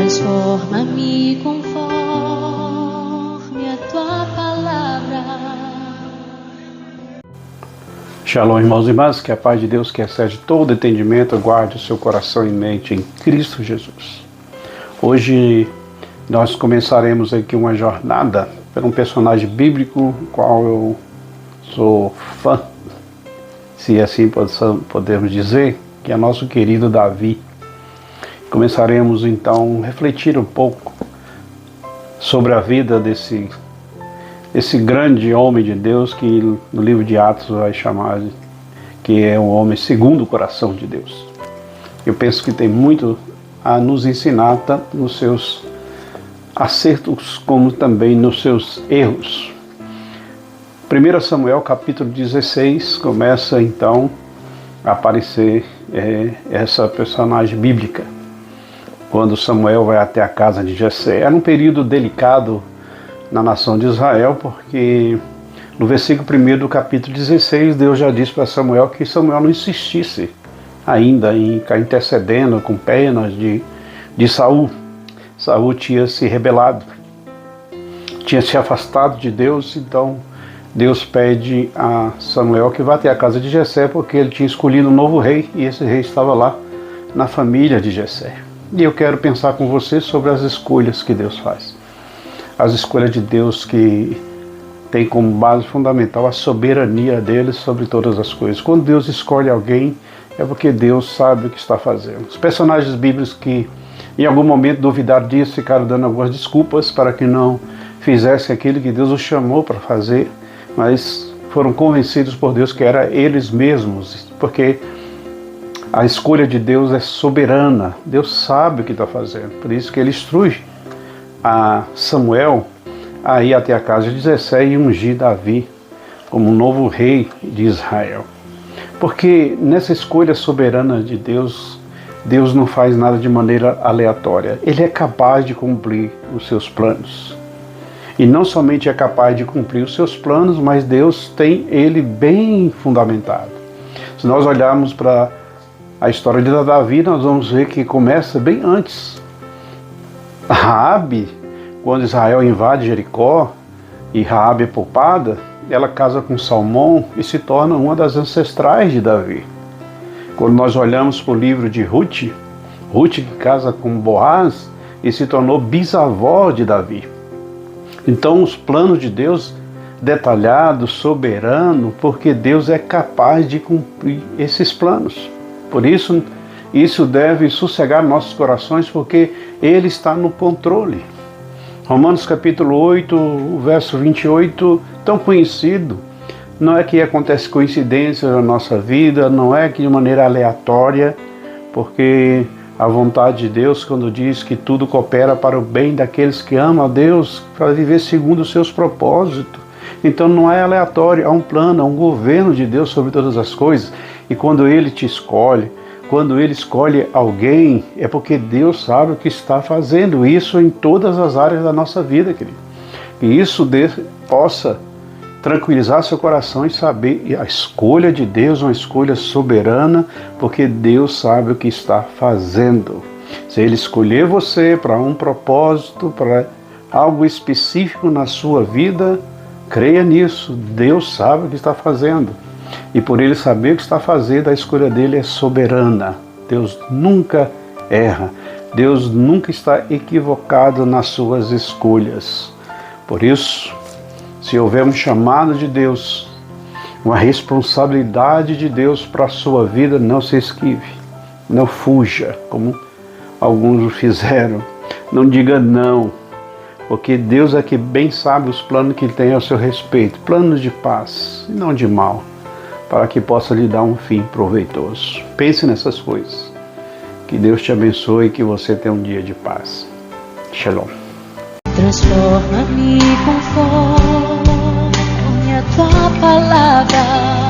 Transforma-me conforme a tua palavra. Shalom, irmãos e irmãs, que a paz de Deus, que excede todo entendimento, guarde o seu coração e mente em Cristo Jesus. Hoje nós começaremos aqui uma jornada por um personagem bíblico, qual eu sou fã, se assim podemos dizer, que é nosso querido Davi. Começaremos então a refletir um pouco sobre a vida desse grande homem de Deus, que no livro de Atos vai chamar que é um homem segundo o coração de Deus. Eu penso que tem muito a nos ensinar, tanto nos seus acertos como também nos seus erros. 1 Samuel capítulo 16 começa então a aparecer essa personagem bíblica, quando Samuel vai até a casa de Jessé. Era um período delicado na nação de Israel, porque no versículo 1 do capítulo 16, Deus já disse para Samuel que Samuel não insistisse ainda em ficar intercedendo com penas de Saul. Saul tinha se rebelado, tinha se afastado de Deus, então Deus pede a Samuel que vá até a casa de Jessé, porque ele tinha escolhido um novo rei, e esse rei estava lá na família de Jessé. E eu quero pensar com você sobre as escolhas que Deus faz. As escolhas de Deus que tem como base fundamental a soberania dele sobre todas as coisas. Quando Deus escolhe alguém, é porque Deus sabe o que está fazendo. Os personagens bíblicos que em algum momento duvidaram disso, ficaram dando algumas desculpas para que não fizessem aquilo que Deus os chamou para fazer, mas foram convencidos por Deus que era eles mesmos, porque a escolha de Deus é soberana. Deus sabe o que está fazendo. Por isso que ele instrui a Samuel a ir até a casa de Jessé e ungir Davi como um novo rei de Israel. Porque nessa escolha soberana de Deus, Deus não faz nada de maneira aleatória. Ele é capaz de cumprir os seus planos. E não somente é capaz de cumprir os seus planos, mas Deus tem ele bem fundamentado. Se nós olharmos para a história de Davi, nós vamos ver que começa bem antes. Raabe, quando Israel invade Jericó e Raabe é poupada, ela casa com Salmão e se torna uma das ancestrais de Davi. Quando nós olhamos para o livro de Ruth que casa com Boaz e se tornou bisavó de Davi. Então os planos de Deus detalhados, soberano, porque Deus é capaz de cumprir esses planos. Por isso, isso deve sossegar nossos corações, porque Ele está no controle. Romanos capítulo 8, verso 28, tão conhecido. Não é que acontece coincidência na nossa vida, não é que de maneira aleatória, porque a vontade de Deus, quando diz que tudo coopera para o bem daqueles que amam a Deus, para viver segundo os seus propósitos. Então não é aleatório, há um plano, há um governo de Deus sobre todas as coisas. E quando Ele te escolhe, quando Ele escolhe alguém, é porque Deus sabe o que está fazendo. Isso em todas as áreas da nossa vida, querido. E isso possa tranquilizar seu coração e saber a escolha de Deus, uma escolha soberana, porque Deus sabe o que está fazendo. Se Ele escolher você para um propósito, para algo específico na sua vida, creia nisso. Deus sabe o que está fazendo. E por Ele saber o que está fazendo, a escolha dele é soberana. Deus nunca erra. Deus nunca está equivocado nas suas escolhas. Por isso, se houver um chamado de Deus, uma responsabilidade de Deus para a sua vida, não se esquive, não fuja, como alguns fizeram. Não diga não, porque Deus é que bem sabe os planos que Ele tem ao seu respeito, planos de paz e não de mal, para que possa lhe dar um fim proveitoso. Pense nessas coisas. Que Deus te abençoe e que você tenha um dia de paz. Shalom. Transforma-me conforme a tua palavra.